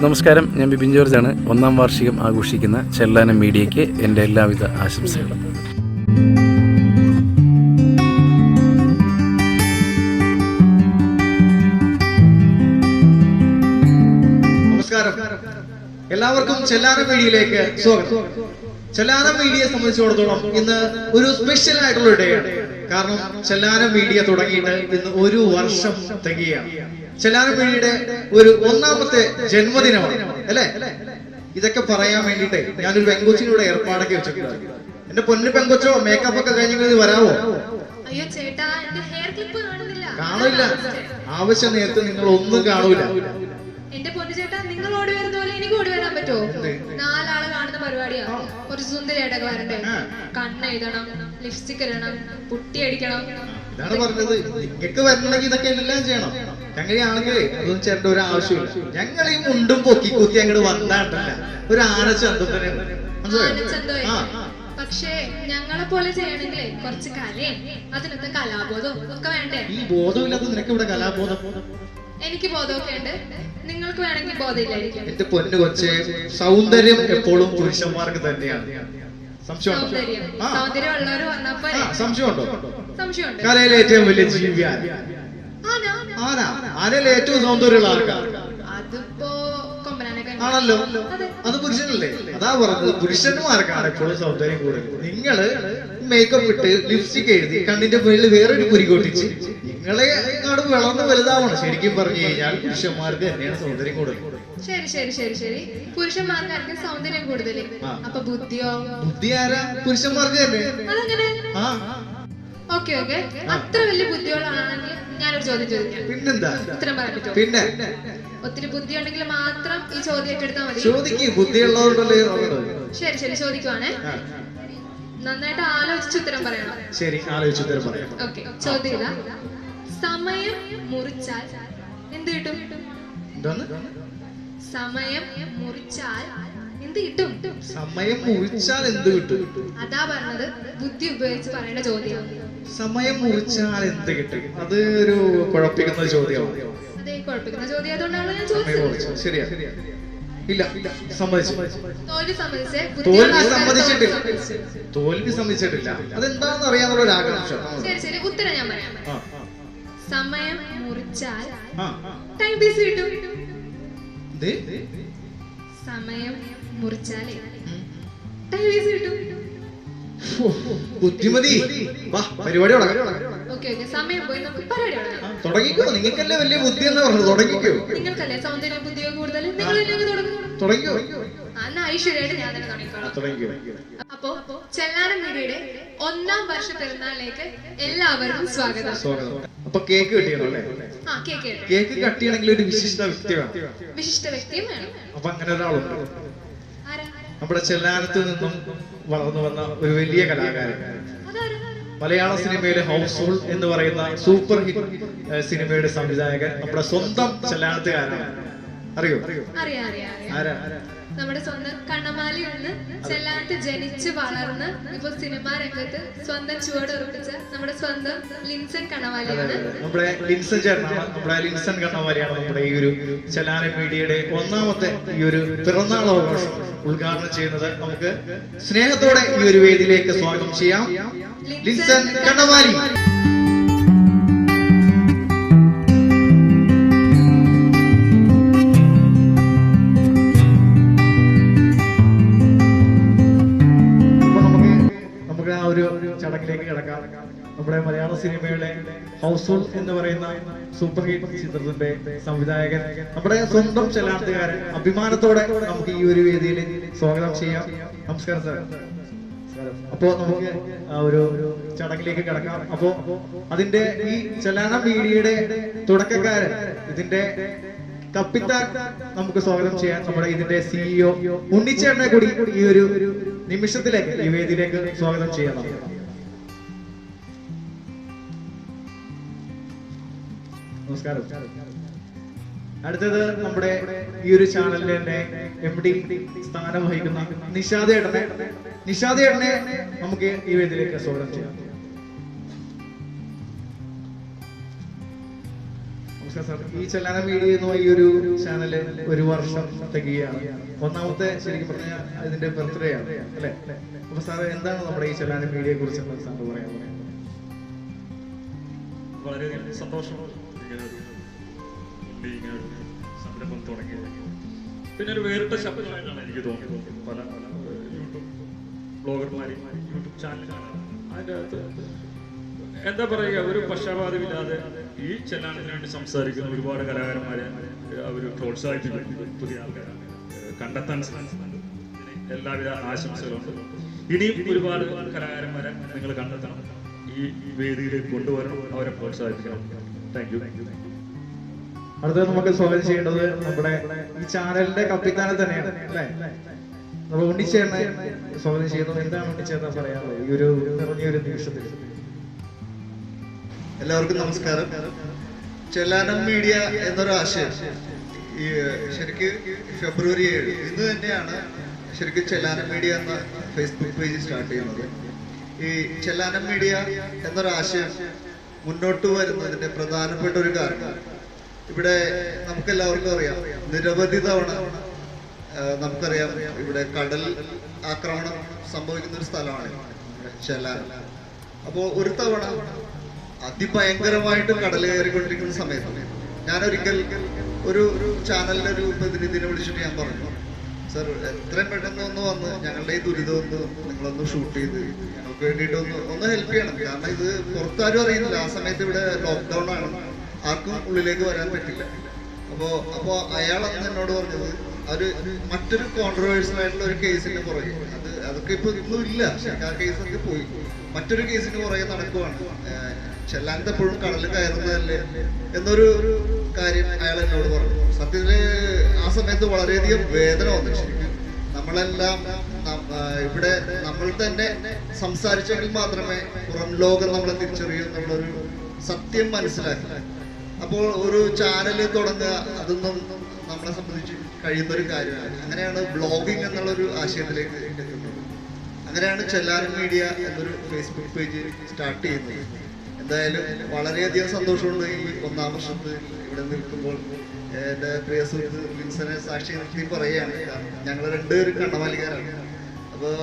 നമസ്കാരം, ഞാൻ ബിബിൻ ജോർജാണ്. 1-ാം വാർഷികം ആഘോഷിക്കുന്ന ചെല്ലാനം മീഡിയയ്ക്ക് എൻ്റെ എല്ലാവിധ ആശംസകളും. നമസ്കാരം, എല്ലാവർക്കും ചെല്ലാനം മീഡിയയിലേക്ക് സ്വാഗതം. ചെല്ലാനം മീഡിയയെ സംബന്ധിച്ചിടത്തോളം ഇന്ന് ഒരു സ്പെഷ്യൽ ആയിട്ടുള്ള ഡേ ആണ്. കാരണം ചെല്ലാനം മീഡിയ തുടങ്ങിയിട്ട് ഇന്ന് 1 വർഷം തികയാണ്. ചെല്ലാനം മീഡിയയുടെ ഒരു 1ാമത്തെ ജന്മദിനമാണ് അല്ലേ? ഇതൊക്കെ പറയാൻ വേണ്ടിട്ടേ ഞാനൊരു പെങ്കൊച്ചിനൂടെ ഏർപ്പാടൊക്കെ വെച്ചിട്ടുണ്ട്. എന്റെ പൊന്നു പെങ്കൊച്ചോ, മേക്കപ്പ് ഒക്കെ കഴിഞ്ഞെങ്കിൽ വരാവോ? അയ്യോ ചേട്ടാ, എന്റെ ഹെയർ ക്ലിപ്പ് കാണില്ല. ആവശ്യം നേരത്തെ നിങ്ങൾ ഒന്നും കാണൂല. എന്റെ പൊന്നു ചേട്ടാ, നിങ്ങൾ ഓടി വരുന്ന പോലെ എനിക്ക് ഓടി വരാൻ പറ്റുമോ? 4 ആള് കാണുന്ന പരിപാടിയാണ്. ഒരു സുന്ദരിയായിട്ടൊക്കെ വരണ്ടേ? കണ്ണെഴുതണം, ലിപ്സ്റ്റിക് ഇടണം, പുട്ടി അടിക്കണം. ഇതാണ് പറഞ്ഞത്. നിങ്ങൾക്ക് വരണമെങ്കിൽ ഇതൊക്കെ എല്ലാം ചെയ്യണം. ഞങ്ങളെയാണെങ്കിൽ അതൊന്നും ചേട്ട ഒരു ആവശ്യമില്ല. ഞങ്ങൾ ഈ മുണ്ടും പൊക്കി കുത്തി അങ്ങോട്ട് വന്നാട്ടല്ല, ഒരു ആനച്ചന്തത്തിന്. പക്ഷേ ഞങ്ങളെ പോലെ ചെയ്യണമെങ്കിലേ കുറച്ച് കലയും അതിനകത്ത് കലാബോധവും ഒക്കെ വേണ്ടേ? ഈ ബോധമില്ലാത്ത നിനക്ക് ഇവിടെ കലാബോധം? എനിക്ക് ബോധമൊക്കെ ഉണ്ട്, നിങ്ങൾക്ക് വേണമെങ്കിൽ ബോധമില്ലായിരിക്കും. എന്റെ പൊന്നു കൊച്ചെ, സൗന്ദര്യം എപ്പോഴും പുരുഷന്മാർക്ക് തന്നെയാണ്. സൗന്ദര്യമുള്ളവര് പറഞ്ഞപ്പോ സംശയമുണ്ടോ? സംശയമുണ്ട്. കലയിലെ ഏറ്റവും വലിയ ജീവിയാണ് ആന. ആനയിലെ ഏറ്റവും സൗന്ദര്യമുള്ള ആർക്കാണ്? അതിപ്പോ ആണല്ലോ, അത് പുരുഷനല്ലേ? അതാ പറഞ്ഞത്, പുരുഷന്മാർക്കാണ് എപ്പോഴും സൗന്ദര്യം കൂടുതൽ. നിങ്ങള് മേക്കപ്പ് ഇട്ട് ലിപ്സ്റ്റിക് എഴുതി കണ്ണിന്റെ മുകളിൽ വേറൊരു കുരി കൊട്ടിച്ച് നിങ്ങളെ അങ്ങോട്ട് വളർന്ന് വലുതാവണം. ശരിക്കും പറഞ്ഞു കഴിഞ്ഞാൽ പുരുഷന്മാർക്ക് തന്നെയാണ് സൗന്ദര്യം കൂടുതൽ. ശരി ശരി ശരി ശരി പുരുഷന്മാർക്കായിരിക്കും സൗന്ദര്യം കൂടുതൽ. അപ്പൊ ബുദ്ധിയോ? ബുദ്ധി ആരാ? പുരുഷന്മാർക്ക് തന്നെ. അതെങ്ങനെ? ഓക്കെ ഓക്കെ, അത്ര വലിയ ബുദ്ധിയോളാണെങ്കിൽ ഞാനൊരു ചോദ്യം ചോദിക്കാം. പിന്നെന്താ? ഉത്തരം പറയാൻ പറ്റുമോ? പിന്നെ ഒത്തിരി ബുദ്ധി ഉണ്ടെങ്കിൽ മാത്രം ഈ ചോദ്യം ഏറ്റെടുത്താൽ മതി. ചോദിക്കും, ബുദ്ധിയുള്ളവരുണ്ടല്ലേ. ശരി ശരി ചോദിക്കുവാണേ. നന്നായിട്ട് ആലോചിച്ച് ഉത്തരം പറയണം. ശരി, ആലോചിച്ച് ഉത്തരം പറയാം. ഓക്കെ, ചോദ്യം ഇതാ. സമയം മുറിച്ചാൽ എന്ത് കിട്ടും? സമയം മുറിച്ചാൽ എന്ത് കിട്ടും? സമയം മുറിച്ചാൽ എന്ത് കിട്ടും? അതാ പറഞ്ഞത്, ബുദ്ധി ഉപയോഗിച്ച് പറയേണ്ട ചോദ്യം. സമയം മുറിച്ചാൽ എന്ത് കിട്ടും? അത് ഒരു കുഴപ്പിക്കുന്ന ചോദ്യമാണ്. അതെ, കുഴപ്പിക്കുന്ന ചോദ്യം. അതുകൊണ്ടാണ് ഞാൻ ചോദിച്ചത്. ശരിയാ? ഇല്ല, സമ്മതിച്ചു. തോൽവി സമ്മതിച്ചേ? തോൽവി സമ്മതിച്ചിട്ടില്ല. അതെന്താണെന്ന് അറിയാനുള്ള ഒരു ആകാംക്ഷ. ശരി ശരി, ഉത്തരം ഞാൻ പറയാം. സമയം മുറിച്ചാൽ ടൈം പീസ് കിട്ടും. സമയം മുറിച്ചാലേ ടൈം പീസ് കിട്ടും. ബുദ്ധിമതി. വാ, പരിപാടി തുടങ്ങാം. ഓക്കെ ഓക്കെ, സമയം പോയി, നമുക്ക് പരിപാടി തുടങ്ങാം. തുടങ്ങിക്കോ. നിങ്ങൾക്കല്ലേ വലിയ ബുദ്ധി എന്ന് പറഞ്ഞത്. തുടങ്ങിക്കോ. നിങ്ങൾക്കല്ലേ സൗന്ദര്യം ബുദ്ധിയോ കൂടുതൽ? നിങ്ങൾ തുടങ്ങിയോ? എന്നാ ഐശ്വര്യമായിട്ട് ഞാൻ തന്നെ തുടങ്ങിക്കോളാം. അപ്പോ ചെല്ലാനം മീഡിയയുടെ 1ാം വർഷ പെരുന്നാളിലേക്ക് എല്ലാവർക്കും സ്വാഗതം. അപ്പൊ കേക്ക് കിട്ടിയല്ലോ അല്ലേ? കേക്ക് കട്ട് ചെയ്യണമെങ്കിൽ ഒരു വിശിഷ്ട വ്യക്തി വേണം. വിശിഷ്ട വ്യക്തിയും വേണം. അപ്പൊ അങ്ങനെ ഒരാളുണ്ട്. നമ്മുടെ ചെല്ലാനത്ത് നിന്നും വളർന്നു വന്ന ഒരു വലിയ കലാകാരൻ, മലയാള സിനിമയിലെ ഹൗസ്ഫുൾ എന്ന് പറയുന്ന സൂപ്പർ ഹിറ്റ് സിനിമയുടെ സംവിധായകൻ, നമ്മുടെ സ്വന്തം ചെല്ലാനത്തുകാരനാണ്. അറിയോ? ആരാ? നമ്മുടെ സ്വന്തം കണ്ണമാലി നിന്ന് ചെല്ലാനത്ത് ജനിച്ച് വളർന്ന് ഇപ്പൊ സിനിമാ രംഗത്ത് സ്വന്തം ചുവട് ഉറപ്പിച്ച നമ്മുടെ സ്വന്തം ലിൻസൺ കണ്ണമാലിയാണ്. നമ്മുടെ ലിൻസൺ ചേട്ടനാണ്. നമ്മുടെ ലിൻസൺ കണ്ണമാലിയാണ് നമ്മുടെ ഈ ഒരു ചെല്ലാനം മീഡിയയുടെ 1ാമത്തെ ഈ ഒരു പിറന്നാൾ ആഘോഷം ഉദ്ഘാടനം ചെയ്യുന്നത്. നമുക്ക് സ്നേഹത്തോടെ ഈ ഒരു വേദിയിലേക്ക് സ്വാഗതം ചെയ്യാം. ലിൻസൺ കണ്ണമാലി. ചടങ്ങിലേക്ക് കിടക്കാം. നമ്മുടെ മലയാള സിനിമയുടെ ഹൗസ്ഫുൾ എന്ന് പറയുന്ന സൂപ്പർ ഹിറ്റ് ചിത്രത്തിന്റെ സംവിധായകൻ, നമ്മുടെ സ്വന്തം ചെല്ലാനത്തുകാരൻ, അഭിമാനത്തോടെ നമുക്ക് ഈ ഒരു വേദിയിൽ സ്വാഗതം ചെയ്യാം. നമസ്കാരം സാർ. അപ്പോ നമുക്ക് ആ ഒരു ചടങ്ങിലേക്ക് കിടക്കാം. അപ്പോ അതിന്റെ ഈ ചെല്ലാനം മീഡിയയുടെ തുടക്കക്കാരൻ, ഇതിന്റെ കപ്പിത്താൻ നമുക്ക് സ്വാഗതം ചെയ്യാൻ നമ്മുടെ ഇതിന്റെ CEO ഉണ്ണിച്ചേട്ടനെ കൂടി ഈ ഒരു നിമിഷത്തിലേക്ക് ഈ വേദിയിലേക്ക് സ്വാഗതം ചെയ്യണം. നമസ്കാരം. അടുത്തത് നമ്മുടെ ഈ ഒരു ചാനലിന്റെ MD സ്ഥാനം വഹിക്കുന്ന നിഷാദേട്ടനെ നമുക്ക് ഈ വേദിയിലേക്ക് സ്വാഗതം ചെയ്യാം. നമസ്കാരം സാർ. ഈ ചെല്ലാനം മീഡിയ എന്ന ഈ ഒരു ചാനല് 1 വർഷം തികയാണ്. ഒന്നാമത്തെ ശരിക്കും പറഞ്ഞാൽ ഇതിന്റെ ബർത്ത്ഡേ ആണ് അല്ലെ? അപ്പൊ സാർ എന്താണ് നമ്മുടെ ഈ ചെല്ലാനം മീഡിയയെ കുറിച്ച് സാർ പറയാൻ? വളരെയധികം സന്തോഷമാണ് ഇങ്ങനെ ഒരു സംരംഭം തുടങ്ങിയത്. പിന്നെ ഒരു വേറിട്ട ശബ്ദമായിട്ടാണ് എനിക്ക് തോന്നിയത്. പല പല യൂട്യൂബ് ബ്ലോഗർമാരും യൂട്യൂബ് ചാനലുകളാണ് അതിൻ്റെ അകത്ത് എന്താ പറയുക, ഒരു പക്ഷപാതമില്ലാതെ ഈ ചെല്ലാനത്തിന് വേണ്ടി സംസാരിക്കുന്ന ഒരുപാട് കലാകാരന്മാരെ അവർ പ്രോത്സാഹിപ്പിക്കുന്നു. പുതിയ ആൾക്കാരെ കണ്ടെത്താൻ എല്ലാവിധ ആശംസകളുണ്ട്. ഇനിയും ഒരുപാട് കലാകാരന്മാരെ നിങ്ങൾ കണ്ടെത്തണം, ഈ വേദിയിലേക്ക് കൊണ്ടുവരണം, അവരെ പ്രോത്സാഹിപ്പിക്കണം. Thank you. അടുത്തത് നമുക്ക് സ്വാഗതം ചെയ്യേണ്ടത് നമ്മുടെ ഈ ചാനലിന്റെ കപ്പിത്താനെ തന്നെയാണ് അല്ലെ? നമ്മൾ ഉണ്ണിച്ചേട്ടനെ സ്വാഗതം ചെയ്യുന്നു. എന്താണ് ഉണ്ണിച്ചേട്ടൻ പറയാറ് ഈ ഒരു നിറഞ്ഞൊരു നിമിഷത്തിൽ? എല്ലാവർക്കും നമസ്കാരം. ചെല്ലാനം മീഡിയ എന്നൊരു ആശയം ഈ ശരിക്ക് ഫെബ്രുവരി 7 ഇന്ന് തന്നെയാണ് ശരിക്കും ചെല്ലാനം മീഡിയ എന്ന ഫേസ്ബുക്ക് പേജ് സ്റ്റാർട്ട് ചെയ്യുന്നത്. ഈ ചെല്ലാനം മീഡിയ എന്നൊരു ആശയം മുന്നോട്ട് വരുന്നതിന്റെ പ്രധാനപ്പെട്ട ഒരു കാരണം, ഇവിടെ നമുക്കെല്ലാവർക്കും അറിയാം, നിരവധി തവണ നമുക്കറിയാം ഇവിടെ കടൽ ആക്രമണം സംഭവിക്കുന്ന ഒരു സ്ഥലമാണ് ചെല്ലാനം. അപ്പോൾ ഒരു തവണ അതിഭയങ്കരമായിട്ട് കടൽ കയറിക്കൊണ്ടിരിക്കുന്ന സമയത്ത് ഞാനൊരിക്കൽ ഒരു ചാനലിന്റെ ഒരു പ്രതിനിധിനെ വിളിച്ചിട്ട് ഞാൻ പറഞ്ഞു, സർ എത്രയും പെട്ടെന്ന് ഒന്ന് വന്ന് ഞങ്ങളുടെ ഈ ദുരിതം ഒന്ന് നിങ്ങളൊന്ന് ഷൂട്ട് ചെയ്ത് ഞങ്ങൾക്ക് വേണ്ടിയിട്ട് ഒന്ന് ഹെൽപ്പ് ചെയ്യണം. കാരണം ഇത് പുറത്താരും അറിയുന്നില്ല. ആ സമയത്ത് ഇവിടെ ലോക്ക്ഡൗൺ ആണ്, ആർക്കും ഉള്ളിലേക്ക് വരാൻ പറ്റില്ല. അപ്പോൾ അയാൾ അന്ന് എന്നോട് പറഞ്ഞത് മറ്റൊരു കോൺട്രവേഴ്സ്യൽ ആയിട്ടുള്ള ഒരു കേസിന് പുറകെ, അതൊക്കെ ഇപ്പൊ ഇന്നും ഇല്ല, ആ കേസൊക്കെ പോയി, മറ്റൊരു കേസിന് പുറകെ നടക്കുവാണ്. ചെല്ലാനത്ത് എപ്പോഴും കടൽ കയറുന്നതല്ലേ എന്നൊരു കാര്യം അയാൾ എന്നോട് പറഞ്ഞു. സത്യത്തില് ആ സമയത്ത് വളരെയധികം വേദന വന്നു. ശരിക്കും നമ്മളെല്ലാം ഇവിടെ നമ്മൾ തന്നെ സംസാരിച്ചെങ്കിൽ മാത്രമേ പുറം ലോകം നമ്മളെ തിരിച്ചറിയൂ എന്നുള്ളൊരു സത്യം മനസ്സിലാക്കി. അപ്പോൾ ഒരു ചാനൽ തുടങ്ങുക അതൊന്നും നമ്മളെ സംബന്ധിച്ച് കഴിയുന്ന ഒരു കാര്യമാണ്. അങ്ങനെയാണ് ബ്ലോഗിങ് എന്നുള്ളൊരു ആശയത്തിലേക്ക് എത്തുന്നത്. അങ്ങനെയാണ് ചെല്ലാനം മീഡിയ എന്നൊരു ഫേസ്ബുക്ക് പേജ് സ്റ്റാർട്ട് ചെയ്യുന്നത്. എന്തായാലും വളരെയധികം സന്തോഷമുണ്ട് ഈ 1-ാം വർഷത്ത് ഇവിടെ നിൽക്കുമ്പോൾ. എൻ്റെ പ്രിയ സുഹൃത്ത് വിൻസനെ സാക്ഷി നിർത്തി പറയുകയാണ്, ഞങ്ങൾ 2 പേരും കണ്ണമാലിക്കാരാണ്. അപ്പോൾ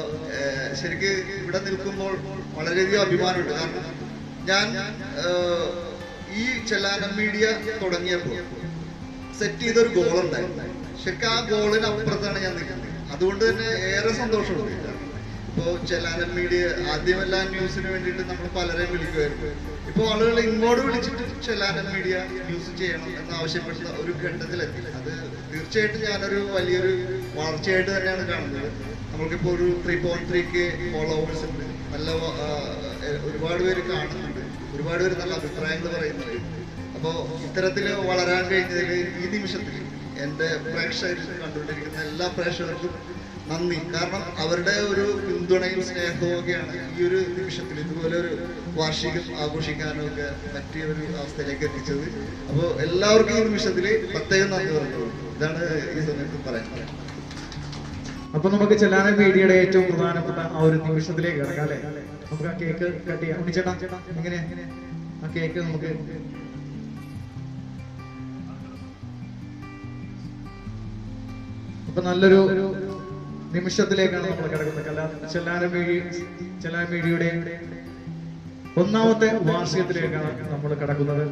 ശരിക്ക് ഇവിടെ നിൽക്കുമ്പോൾ വളരെയധികം അഭിമാനമുണ്ട്. കാരണം ഞാൻ ഈ ചെല്ലാനം മീഡിയ തുടങ്ങിയപ്പോൾ സെറ്റ് ചെയ്തൊരു ഗോളുണ്ടായിരുന്നു. ശരിക്കും ആ ഗോളിന് അപ്പുറത്താണ് ഞാൻ നിൽക്കുന്നത്. അതുകൊണ്ട് തന്നെ ഏറെ സന്തോഷമുണ്ട്. ഇപ്പോൾ ചെല്ലാനം മീഡിയ ആദ്യമെല്ലാം ന്യൂസിന് വേണ്ടിയിട്ട് നമ്മൾ പലരെയും വിളിക്കുമായിരുന്നു. ഇപ്പോൾ ആളുകൾ ഇങ്ങോട്ട് വിളിച്ചിട്ട് ചെല്ലാനം മീഡിയ ന്യൂസ് ചെയ്യണം എന്നാവശ്യപ്പെടുന്ന ഒരു ഘട്ടത്തിലെത്തി. അത് തീർച്ചയായിട്ടും ഞാനൊരു വലിയൊരു വളർച്ചയായിട്ട് തന്നെയാണ് കാണുന്നത്. നമ്മൾക്കിപ്പോൾ ഒരു 3.3K ഫോളോവേഴ്സ് ഉണ്ട്. നല്ല ഒരുപാട് പേര് കാണുന്നുണ്ട്, ഒരുപാട് പേര് നല്ല അഭിപ്രായങ്ങൾ പറയുന്നുണ്ട്. അപ്പോൾ ഇത്തരത്തിൽ വളരാൻ കഴിഞ്ഞതിൽ ഈ നിമിഷത്തിൽ എൻ്റെ പ്രേക്ഷകരിൽ കണ്ടുകൊണ്ടിരിക്കുന്ന എല്ലാ പ്രേക്ഷകർക്കും നന്ദി. കാരണം അവരുടെ ഒരു പിന്തുണയും സ്നേഹവും ഒക്കെയാണ് ഈ ഒരു നിമിഷത്തിൽ ഇതുപോലെ ഒരു വാർഷികം ആഘോഷിക്കാനും ഒക്കെ പറ്റിയ ഒരു അവസ്ഥയിലേക്ക് എത്തിച്ചത്. അപ്പോൾ എല്ലാവർക്കും ഈ നിമിഷത്തിൽ പ്രത്യേകം നന്ദി പറഞ്ഞു. ഇതാണ് ഈ സമയത്ത് പറയുന്നത്. അപ്പൊ നമുക്ക് ചെല്ലാനം മീഡിയയുടെ ഏറ്റവും പ്രധാനപ്പെട്ട ആ ഒരു നിമിഷത്തിലേക്ക് കിടക്കാം അല്ലെ? നമുക്ക് ആ കേക്ക് കട്ട് ചെയ്യാം. ഉണ്ണിച്ചേട്ടാ എങ്ങനെ ആ കേക്ക് നമുക്ക് അപ്പൊ നല്ലൊരു നിമിഷത്തിലേക്കാണ് നമ്മൾ കിടക്കുന്നത്. ചെല്ലാനം മീഡിയയുടെ 1-ാമത്തെ വാർഷികത്തിലേക്കാണ് നമ്മൾ കിടക്കുന്നത്.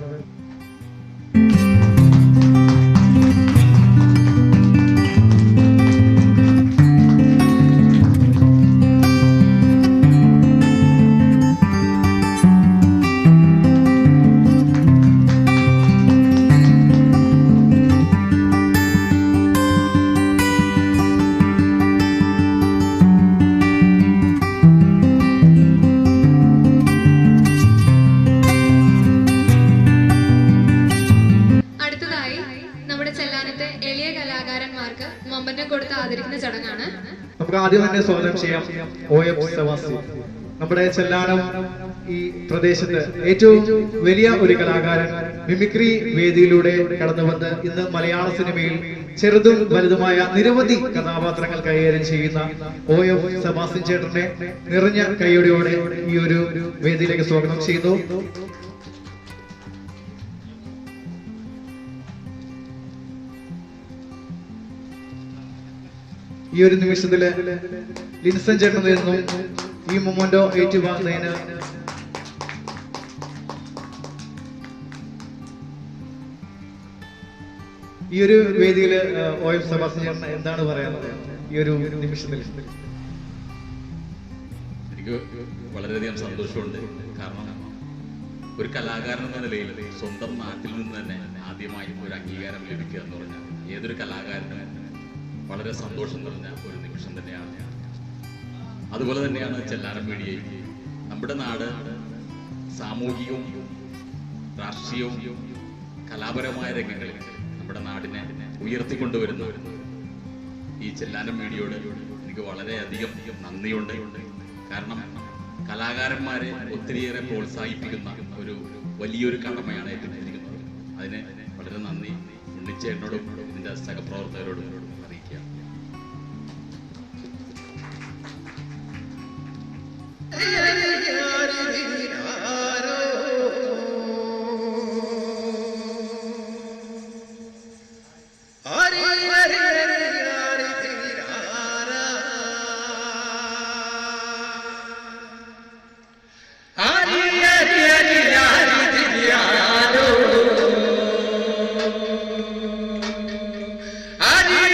നമുക്ക് ആദ്യം തന്നെ സ്വാഗതം ചെയ്യാം OF സെബാസ്റ്റ്യൻ. നമ്മുടെ ചെല്ലാനം ഈ പ്രദേശത്ത് ഏറ്റവും വലിയ ഒരു കലാകാരൻ, മിമിക്രി വേദിയിലൂടെ കടന്നു വന്ന് ഇന്ന് മലയാള സിനിമയിൽ ചെറുതും വലുതുമായ നിരവധി കഥാപാത്രങ്ങൾ കൈകാര്യം ചെയ്യുന്ന OF സെബാസ്റ്റ്യൻ ചേട്ടനെ നിറഞ്ഞ കൈയോടെയോടെ ഈ ഒരു വേദിയിലേക്ക് സ്വാഗതം ചെയ്യുന്നു. ഈ ഒരു നിമിഷത്തില് ലിൻസൺ ചേട്ടൻ നിന്നും ഈ മൊമെന്റോ ഏറ്റുവാങ്ങുന്നതിന് ഈ ഒരു വേദിയില് OM സെബാസ്റ്റ്യൻ ചേട്ടൻ എന്താണ് പറയാനുള്ളത് ഈ ഒരു നിമിഷത്തിൽ? എനിക്ക് വളരെയധികം സന്തോഷമുണ്ട്. കാരണം ഒരു കലാകാരൻ എന്ന നിലയിൽ സ്വന്തം നാട്ടിൽ നിന്ന് തന്നെ ആദ്യമായി ഒരു അംഗീകാരം ലഭിക്കുക എന്ന് പറഞ്ഞാൽ ഏതൊരു കലാകാരനും വളരെ സന്തോഷം നിറഞ്ഞ ഒരു നിമിഷം തന്നെയാണ്. അതുപോലെ തന്നെയാണ് ചെല്ലാനം മീഡിയയും. നമ്മുടെ നാട് സാമൂഹികവും രാഷ്ട്രീയവും കലാപരമായ രംഗങ്ങളിൽ നമ്മുടെ നാടിനെ ഉയർത്തിക്കൊണ്ടുവരുന്ന ഈ ചെല്ലാനം മീഡിയയോട് എനിക്ക് വളരെയധികം നന്ദിയുണ്ട്. കാരണം കലാകാരന്മാരെ ഒത്തിരിയേറെ പ്രോത്സാഹിപ്പിക്കുന്ന ഒരു വലിയൊരു കടമയാണ് ഏറ്റെടുത്തിരിക്കുന്നത്. അതിന് വളരെ നന്ദി ഉണ്ണിച്ചേട്ടനോടും ഇതിൻ്റെ സഹപ്രവർത്തകരോടും അറിയിക്കുക. Ari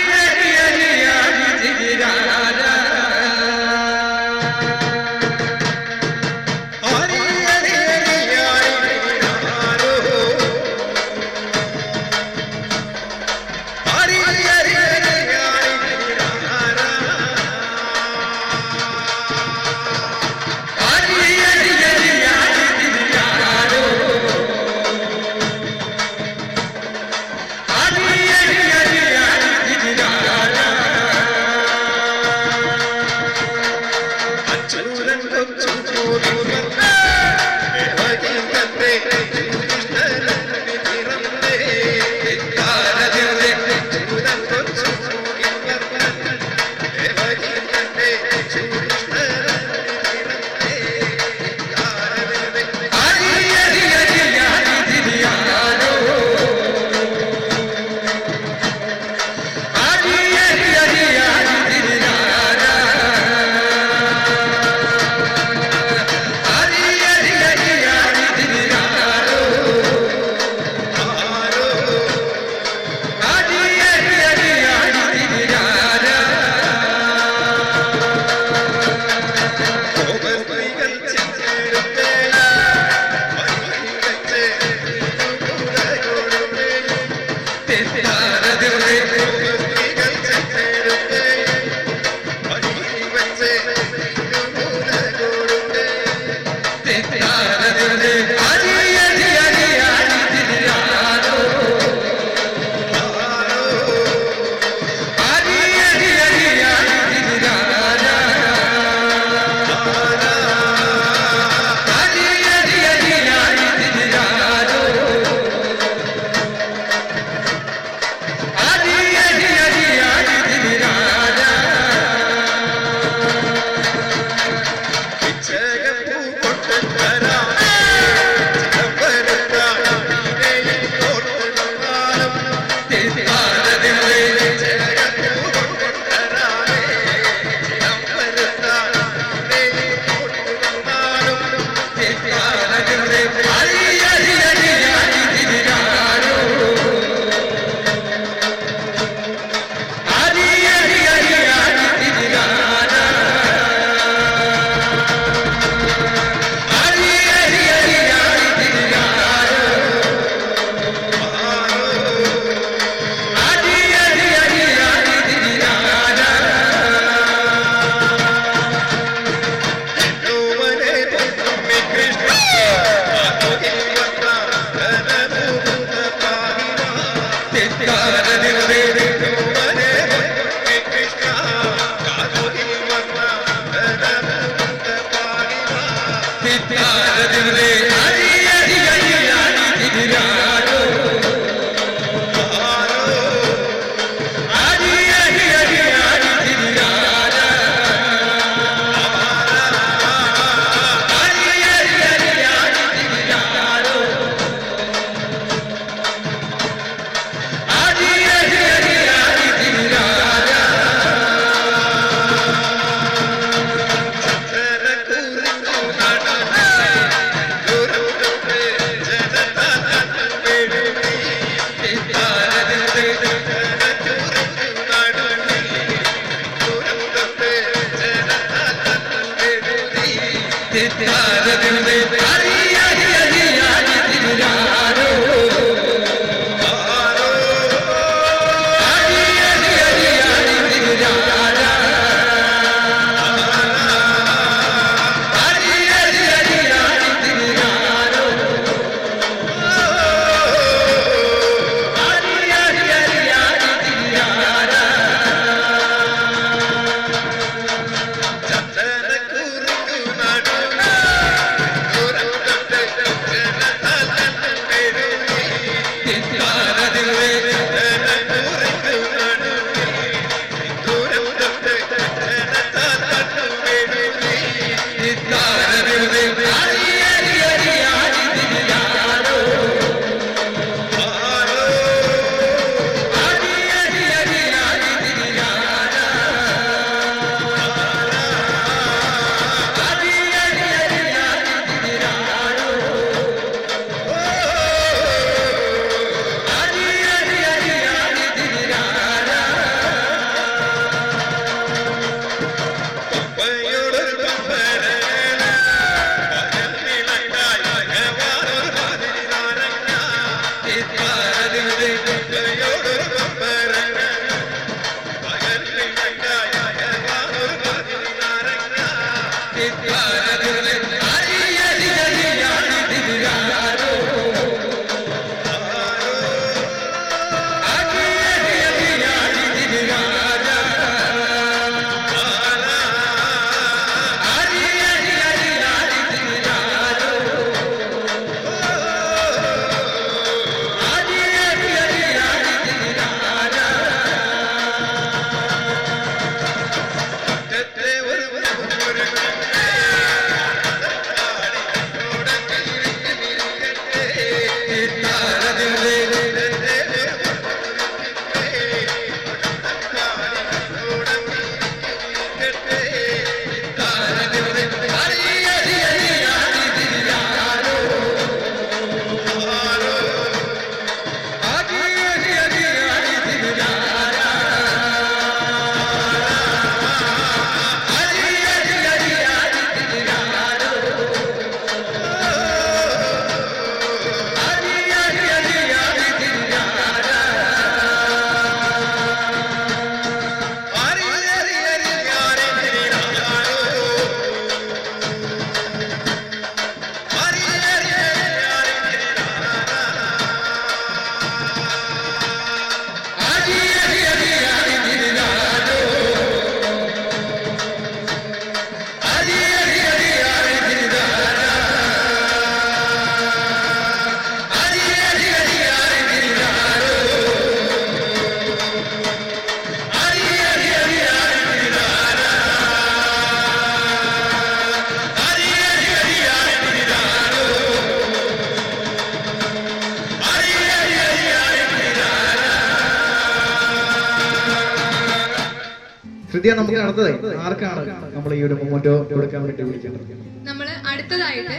വിദ്യ നമുക്ക് അടുത്തതായി ആർക്കാണ് നമ്മൾ ഈ ഒരു മൊമെന്റോ കൊടുക്കാൻ വേണ്ടി വിളിക്കേണ്ടത്? നമ്മൾ അടുത്തതായിട്ട്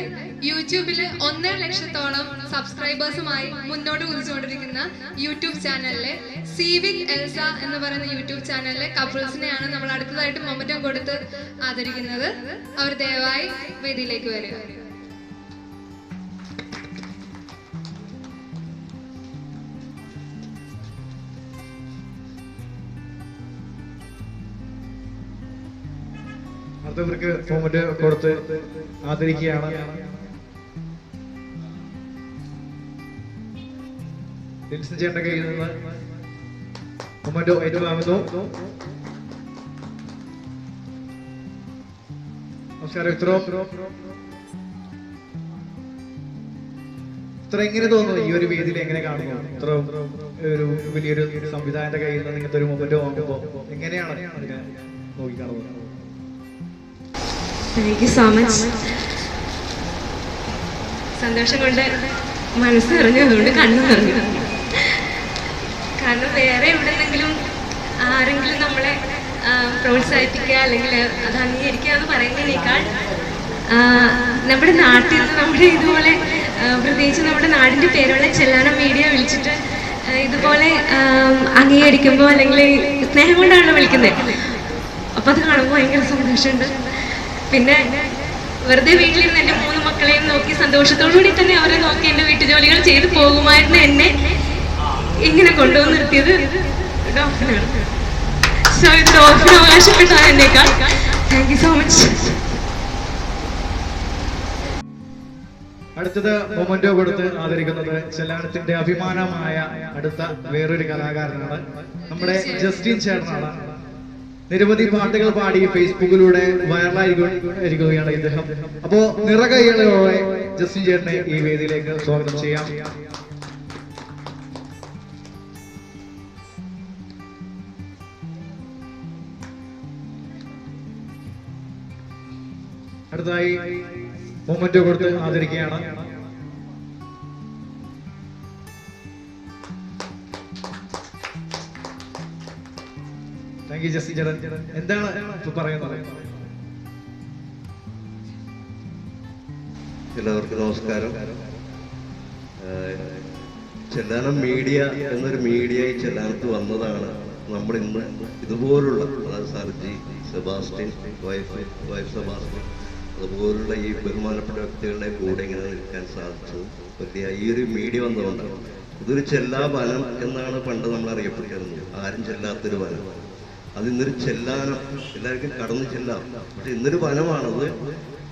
യൂട്യൂബില് 1.5 ലക്ഷത്തോളം സബ്സ്ക്രൈബേഴ്സുമായി മുന്നോട്ട് കുതിച്ചുകൊണ്ടിരിക്കുന്ന യൂട്യൂബ് ചാനലിലെ സീവിക് എൽസ എന്ന് പറയുന്ന യൂട്യൂബ് ചാനലിലെ കപ്പിൾസിനെയാണ് നമ്മൾ അടുത്തതായിട്ട് മൊമെന്റോ കൊടുത്ത് ആദരിക്കുന്നത്. അവർ ദയവായി വേദിയിലേക്ക് വരിക. അടുത്തവർക്ക് മൊമെന്റ് കൊടുത്ത് ആദരിക്കുകയാണ്. ലിൻസൺ ചേട്ടന്റെ കയ്യിൽ നിന്ന് മൊമെന്റോ ഏറ്റുവാങ്ങുന്നു. നമസ്കാരം. ഇത്ര എങ്ങനെ തോന്നുന്നു ഈ ഒരു വേദിയിൽ എങ്ങനെ കാണുന്നു? ഇത്ര ഒരു വലിയൊരു സംവിധായകന്റെ കയ്യിൽ നിന്ന് ഇങ്ങനത്തെ ഒരു മൊമെന്റോ വാങ്ങുമ്പോ എങ്ങനെയാണ് നോക്കിക്കാണുന്നത്? Thank you so much. സന്തോഷം കൊണ്ട് മനസ്സ് നിറഞ്ഞു, അതുകൊണ്ട് കണ്ണു നിറഞ്ഞു. കാരണം വേറെ എവിടെന്നെങ്കിലും ആരെങ്കിലും നമ്മളെ പ്രോത്സാഹിപ്പിക്കുക അല്ലെങ്കിൽ അത് അംഗീകരിക്കുക എന്ന് പറയുന്നതിനേക്കാൾ നമ്മുടെ നാട്ടിൽ നിന്ന് നമ്മുടെ ഇതുപോലെ പ്രത്യേകിച്ച് നമ്മുടെ നാടിൻ്റെ പേരുള്ള ചെല്ലാനം മീഡിയ വിളിച്ചിട്ട് ഇതുപോലെ അംഗീകരിക്കുമ്പോൾ അല്ലെങ്കിൽ സ്നേഹം കൊണ്ടാണല്ലോ വിളിക്കുന്നത്. അപ്പം അത് കാണുമ്പോൾ ഭയങ്കര സന്തോഷമുണ്ട്. പിന്നെ വെറുതെ വീട്ടിലിരുന്ന് എൻ്റെ 3 മക്കളെയും നോക്കി സന്തോഷത്തോടുകൂടി തന്നെ അവരെ നോക്കി എൻ്റെ വീട്ടുജോലികൾ ചെയ്ത് പോകുമായിരുന്നു. എന്നെ ഇങ്ങനെ കൊണ്ടുവന്ന് നിർത്തിയത് ഡോക്ടറാണ്. സോ ഇത് ഡോക്ടർ അവകാശപ്പെട്ടതാണ് എന്നേക്കാൾ. Thank you so much. അടുത്തത് മൊമെന്റോ കൊടുത്ത് ആദരിക്കുന്നത് ചെല്ലാനത്തിന്റെ അഭിമാനമായ അടുത്ത വേറൊരു കലാകാരനാണ്, നമ്മുടെ ജസ്റ്റിൻ ചേട്ടനാണ്. നിരവധി പാട്ടുകൾ പാടി ഫേസ്ബുക്കിലൂടെ വൈറലായിരിക്കുകയാണ് ഇദ്ദേഹം. അപ്പോ നിറകൈകളോടെ ജസ്റ്റിൻ ചേട്ടനെ ഈ വേദിയിലേക്ക് സ്വാഗതം ചെയ്യാം. അടുത്തതായി മൊമെന്റോ കൊടുത്ത് ആദരിക്കുകയാണ്. താങ്ക് യു ജസ്റ്റിൻ ചേട്ടൻ. എന്താണ് ഇപ്പൊ പറയുന്നത്? എല്ലാവർക്കും നമസ്കാരം. ചെല്ലാനം മീഡിയ എന്നൊരു മീഡിയ ഈ ചെല്ലാനത്ത് വന്നതാണ് നമ്മൾ ഇന്ന് ഇതുപോലുള്ള, അതായത് സർജി, സെബാസ്റ്റ്യൻ, വൈഫ് സെബാസ്റ്റ്യൻ, അതുപോലുള്ള ഈ ബഹുമാനപ്പെട്ട വ്യക്തികളുടെ കൂടെ ഇങ്ങനെ നിൽക്കാൻ സാധിച്ചത് വലിയ ഈ ഒരു മീഡിയ വന്നതുകൊണ്ടാണ്. ഇതൊരു ചെല്ലാ വനം എന്നാണ് പണ്ട് നമ്മൾ അറിയപ്പെട്ടിരുന്നത്. ആരും ചെല്ലാത്തൊരു വനം. അത് ഇന്നൊരു ചെല്ലാനം, എല്ലാവർക്കും കടന്നു ചെല്ലാം. പക്ഷെ ഇന്നൊരു വനമാണത്,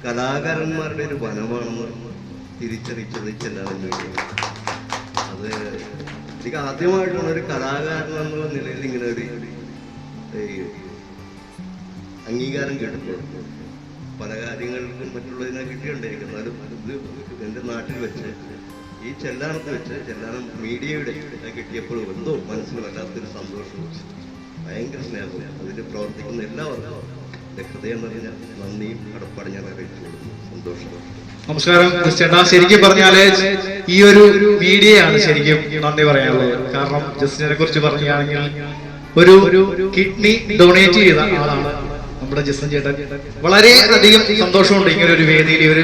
കലാകാരന്മാരുടെ ഒരു വനമാണെന്ന് തിരിച്ചറിയിച്ചത് ചെല്ലാനം മീഡിയ. അത് എനിക്ക് ആദ്യമായിട്ടാണ് ഒരു കലാകാരൻ എന്നുള്ള നിലയിൽ ഇങ്ങനെ ഒരു അംഗീകാരം കേട്ടപ്പോൾ. പല കാര്യങ്ങൾക്കും മറ്റുള്ളതിനെ കിട്ടിയുണ്ടായിരിക്കും. എന്നാലും ഇത് എൻ്റെ നാട്ടിൽ വെച്ച്, ഈ ചെല്ലാനത്ത് വെച്ച്, ചെല്ലാനം മീഡിയയുടെ കിട്ടിയപ്പോൾ എന്തോ മനസ്സിന് വല്ലാത്തൊരു സന്തോഷവും ഭയങ്കര സ്നേഹവും അതിൽ പ്രവർത്തിക്കുന്ന എല്ലാവർക്കും എൻ്റെ ഹൃദയം നിറഞ്ഞ നന്ദിയും കടപ്പാടും ഞാൻ അറിയിച്ചു കൊടുക്കുന്നു. സന്തോഷം. നമസ്കാരം ചേട്ടാ. ശരിക്കും പറഞ്ഞാല് ഈ ഒരു മീഡിയയാണ് ശരിക്കും നന്ദി പറയാനുള്ളത്. കാരണം ജസ്റ്റിനെ കുറിച്ച് പറയുകയാണെങ്കിൽ ഒരു കിഡ്നി ഡൊണേറ്റ് ചെയ്ത ആളാണ് നമ്മുടെ ജസ്റ്റിൻ ചേട്ടൻ. വളരെ അധികം സന്തോഷമുണ്ട് ഇങ്ങനെ ഒരു വേദിയിൽ ഒരു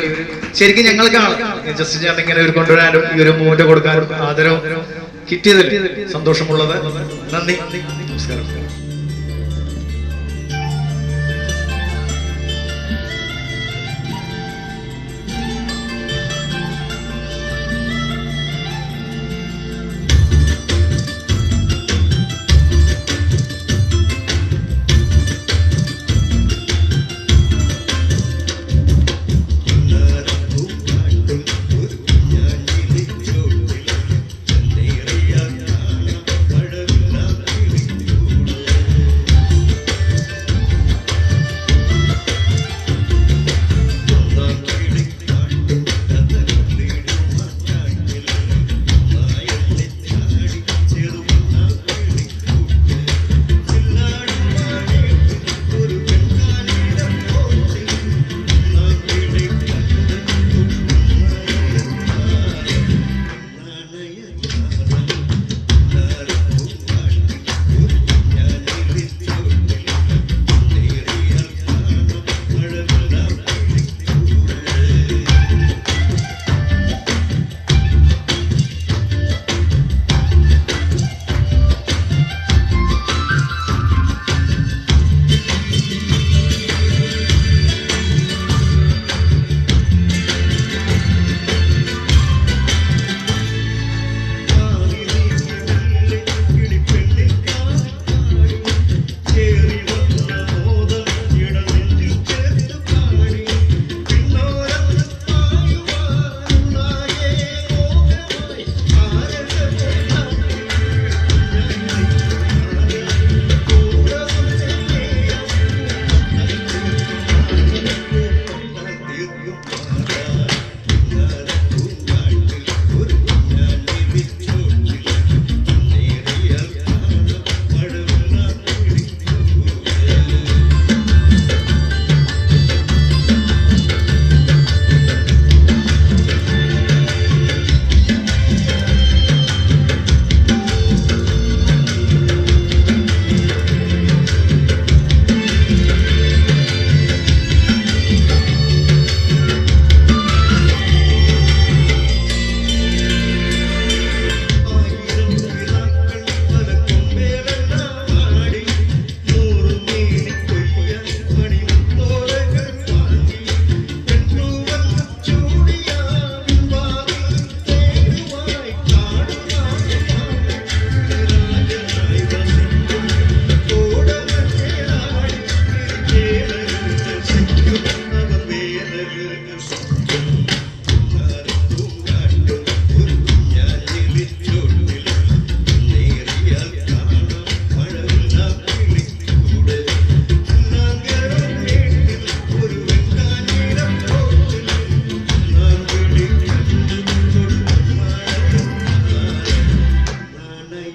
ശരിക്കും ഞങ്ങൾക്കാണ് ജസ്റ്റിൻ ചേട്ടൻ ഇങ്ങനെ ഒരു കൊണ്ടുവരാനും ഈ ഒരു മൂവ്മെന്റ് കൊടുക്കാനും ആദരവും കിട്ടിയതിൽ സന്തോഷമുള്ളത്. നന്ദി. നമസ്കാരം.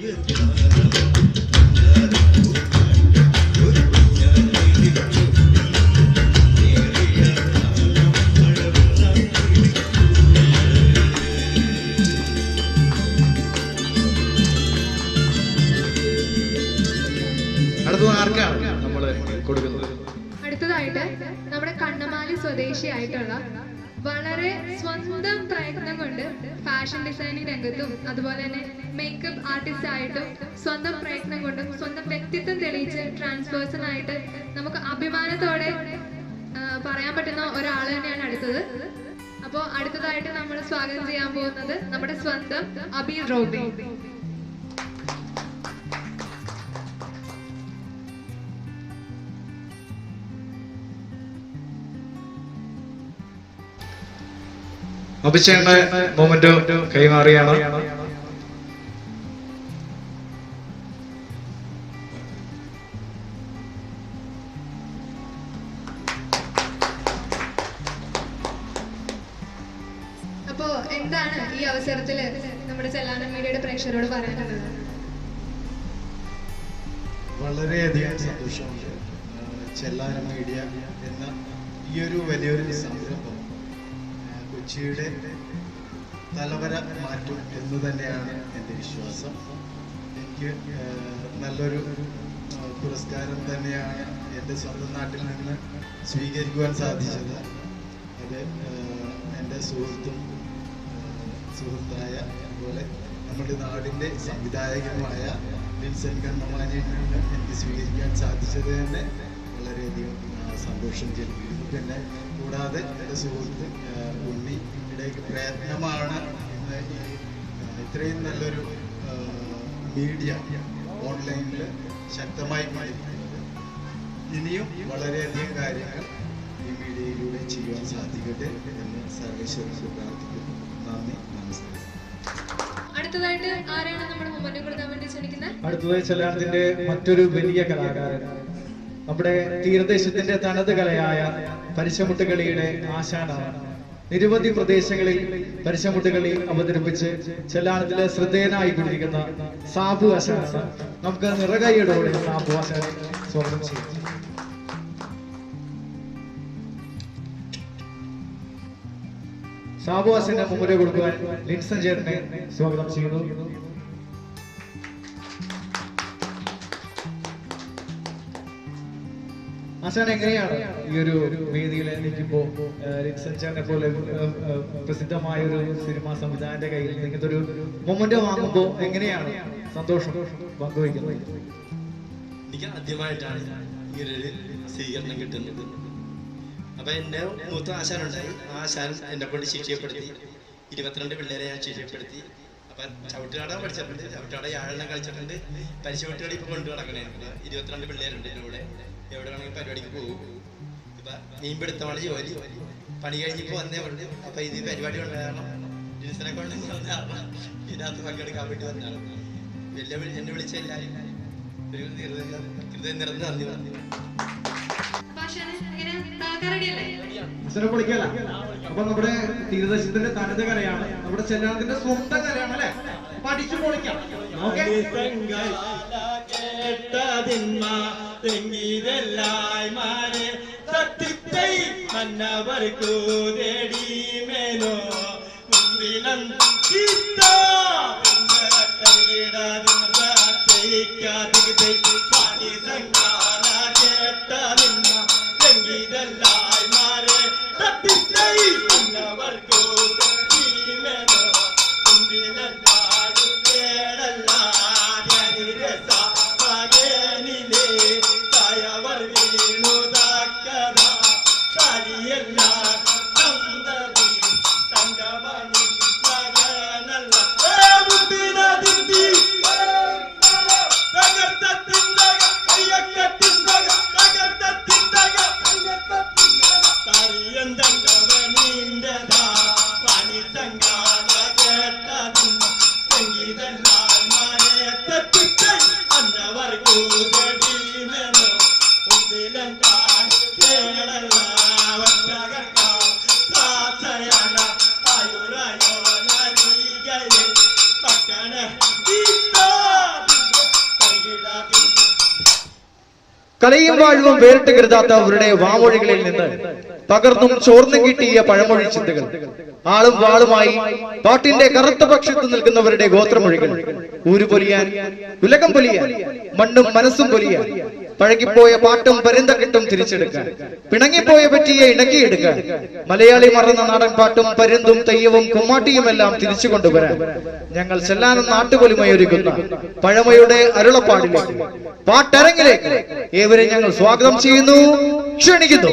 അടുത്തത് ആർക്കാണ് നമ്മൾ കൊടുക്കുന്നത്? അടുത്തതായിട്ട് നമ്മുടെ കണ്ണമാലി സ്വദേശിയായിട്ടുള്ള വളരെ സ്വന്തം പ്രയത്നം കൊണ്ട് ഫാഷൻ ഡിസൈനിങ് രംഗത്തും അതുപോലെ തന്നെ മേക്കപ്പ് ആർട്ടിസ്റ്റ് ആയിട്ടും സ്വന്തം പ്രയത്നം കൊണ്ടും സ്വന്തം വ്യക്തിത്വം തെളിയിച്ച് ട്രാൻസ്പേഴ്സൺ ആയിട്ട് നമുക്ക് അഭിമാനത്തോടെ പറയാൻ പറ്റുന്ന ഒരാൾ തന്നെയാണ് അടുത്തത്. അപ്പോൾ അടുത്തതായിട്ട് നമ്മൾ സ്വാഗതം ചെയ്യാൻ പോകുന്നത് നമ്മുടെ സ്വന്തം അബീർ റോബി. അഭിഷേകന്റെ മൊമെന്റ് കൈമാറിയാണ്. അപ്പോ എന്താണ് ഈ അവസരത്തില് നമ്മുടെ ചെല്ലാനം മീഡിയയുടെ പ്രേക്ഷകരോട് പറയാനുള്ളത്? വളരെയധികം സന്തോഷമുണ്ട്. ചെല്ലാനം മീഡിയ എന്ന ഈ ഒരു വലിയൊരു സംരംഭം കൊച്ചിയുടെ തലവര മാറ്റും എന്ന് തന്നെയാണ് എൻ്റെ വിശ്വാസം. എനിക്ക് നല്ലൊരു പുരസ്കാരം തന്നെയാണ് എൻ്റെ സ്വന്തം നാട്ടിൽ നിന്ന് സ്വീകരിക്കുവാൻ സാധിച്ചത്. അത് എൻ്റെ സുഹൃത്തായ അതുപോലെ നമ്മുടെ നാടിൻ്റെ സംവിധായകനുമായ വിൻസെൻ്റ് കണ്ണമാനിയിൽ നിന്ന് എനിക്ക് സ്വീകരിക്കാൻ സാധിച്ചത് തന്നെ വളരെയധികം സന്തോഷം ചെലുത്തുന്നു. പിന്നെ കൂടാതെ എൻ്റെ സുഹൃത്ത് ഉണ്ണിയുടെ പ്രയത്നമാണ് ഇത്രയും നല്ലൊരു മീഡിയ ഓൺലൈനിൽ ശക്തമായി മാറിയിരിക്കുന്നത്. ഇനിയും വളരെയധികം കാര്യങ്ങൾ ഈ മീഡിയയിലൂടെ ചെയ്യുവാൻ സാധിക്കട്ടെ എന്ന് സർവേശ്വരനോട് പ്രാർത്ഥിക്കുന്നു. നന്ദി, നമസ്കാരം. അടുത്തതായിട്ട് ആരാണ് നമ്മുടെ മൊമെന്റ് കൊടുക്കാൻ വേണ്ടി ക്ഷണിക്കുന്നത്? അടുത്തതായി ചെല്ലാനത്തിന്റെ മറ്റൊരു വലിയ കലാകാരൻ, നമ്മുടെ തീരദേശത്തിന്റെ തനത് കലയായ പരിശമുട്ടുകളിയുടെ ആശാനാണ്. നിരവധി പ്രദേശങ്ങളിൽ പരിശമുട്ടുകളി അവതരിപ്പിച്ച് ചെല്ലാനത്തിലെ ശ്രദ്ധേയനായിക്കൊണ്ടിരിക്കുന്ന സാബു ആശാനാണ്. നമുക്ക് നിറകൈയോടെ സാബു ആശാനെ സ്വാഗതം ചെയ്യാം. സാബു ആശാന്റെ മുമ്പിൽ കൊടുക്കുവാൻ ലിൻസൺ ചേട്ടനെ സ്വാഗതം ചെയ്യുന്നു. ആശാൻ എങ്ങനെയാണ് ഈ ഒരു വേദിയിൽ നിൽക്കുമ്പോ ലിൻസൺ ചേട്ടനെ പോലെ പ്രസിദ്ധമായ ഒരു സിനിമാ സംവിധായകന്റെ കയ്യിൽ ഇങ്ങനത്തെ ഒരു മൊമെന്റ് വാങ്ങുമ്പോ എങ്ങനെയാണ് സന്തോഷം പങ്കുവയ്ക്കുന്നത്? എനിക്ക് ആദ്യമായിട്ടാണ് ഇങ്ങനൊരു സ്വീകരണം കിട്ടുന്നത്. അപ്പൊ എന്റെ മൂത്ത ആശാനുണ്ടായി. ആ ആശാൻ എന്നെ കൊണ്ട് ശിക്ഷയപ്പെടുത്തി 22 പിള്ളേരെ ഞാൻ ശിക്ഷയപ്പെടുത്തി. അപ്പൊ ചവിട്ടുകാടാൻ പഠിച്ചിട്ടുണ്ട്, ചവിട്ടുകാട യാഴെണ്ണം കളിച്ചിട്ടുണ്ട്, പരിശുപട്ടുകളി ഇപ്പൊ കൊണ്ടു നടക്കണേ. 22 പിള്ളേരുണ്ട് എൻ്റെ കൂടെ. എവിടെ വേണമെങ്കിൽ പരിപാടിക്ക് പോകും. ഇപ്പൊ മീൻപിടുത്തമാണ് ജോലി. പണി കഴിഞ്ഞിപ്പോ വന്നേ ഉണ്ട്. അപ്പൊ ഇത് പരിപാടി കൊണ്ട് കാരണം ജിൻസനെ കൊണ്ട് ഇതിനകത്ത് പങ്കെടുക്കാൻ വേണ്ടി വന്നതാണ്. എന്നെ വിളിച്ച എല്ലാവരും ഒരു ഹൃദയം നിറഞ്ഞ നന്ദി പറഞ്ഞു. അപ്പൊ നമ്മുടെ തീരദേശത്തിന്റെ തനത് കലയാണ്, നമ്മുടെ ചെല്ലാനത്തിന്റെ സ്വന്തം കലയാണ് അല്ലെ. പഠിച്ചു പൊളിക്കാം. കലയും വാഴുവും വേറിട്ട് കരുതാത്ത അവരുടെ വാമൊഴികളിൽ നിന്ന് പകർന്നും ചോർന്നും കിട്ടിയ പഴമൊഴി ചിന്തകൾ, ആളും വാളുമായി പാട്ടിന്റെ കറുത്ത പക്ഷത്ത് നിൽക്കുന്നവരുടെ ഗോത്രമൊഴികൾ, ഊരുപൊലിയാൻ ഉലകം പൊലിയാൻ മണ്ണും മനസ്സും പൊലിയാൻ, പഴകിപ്പോയ പാട്ടും പരുന്തക്കെട്ടും തിരിച്ചെടുക്കാൻ, പിണങ്ങിപ്പോയ പറ്റിയെ ഇണക്കിയെടുക്കാൻ, മലയാളി മറന്ന നാടൻ പാട്ടും പരുന്തും തെയ്യവും കുമ്മാട്ടിയുമെല്ലാം തിരിച്ചു കൊണ്ടുവരാൻ ഞങ്ങൾ ചെല്ലാനം നാട്ടുപൊലിമയൊരുക്കുന്ന പഴമയുടെ അരുളപ്പാടിലേക്ക്, പാട്ടരങ്ങിലേക്ക് ഏവരെ ഞങ്ങൾ സ്വാഗതം ചെയ്യുന്നു, ക്ഷണിക്കുന്നു.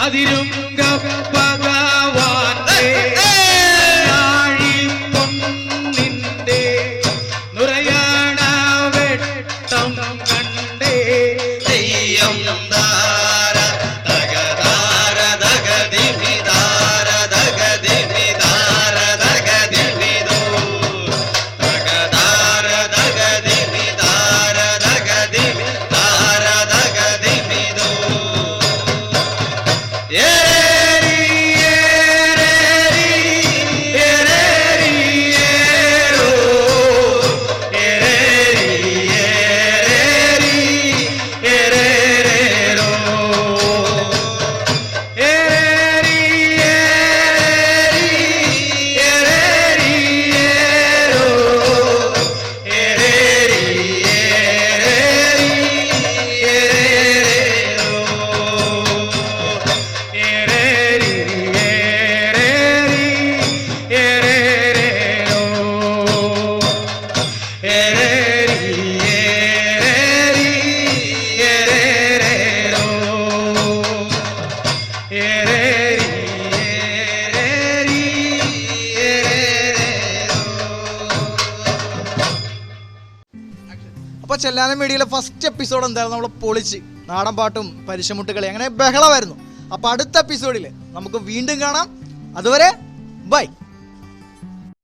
അതിരും ഭഗവാന്റെ പൊന്നിന്റെ നുരയാണ വെട്ടം കണ്ടേ തെയ്യം ദാര ദഗദാര ദഗദിമി ദാര ദഗദിമി ദാര ദഗദിമിദോ ദഗദാര ദഗദിമി ദാര ദഗദിമി ദാര ദഗദിമിദോ അപ്പോൾ ചെല്ലാനം മീഡിയയിലെ ഫസ്റ്റ് എപ്പിസോഡ് എന്തായിരുന്നു? നമ്മൾ പൊളിച്ച് നാടൻ പാട്ടും പരിശമുട്ടുകളി അങ്ങനെ ബഹളമായിരുന്നു. അപ്പോൾ അടുത്ത എപ്പിസോഡിൽ നമുക്ക് വീണ്ടും കാണാം. അതുവരെ ബൈ.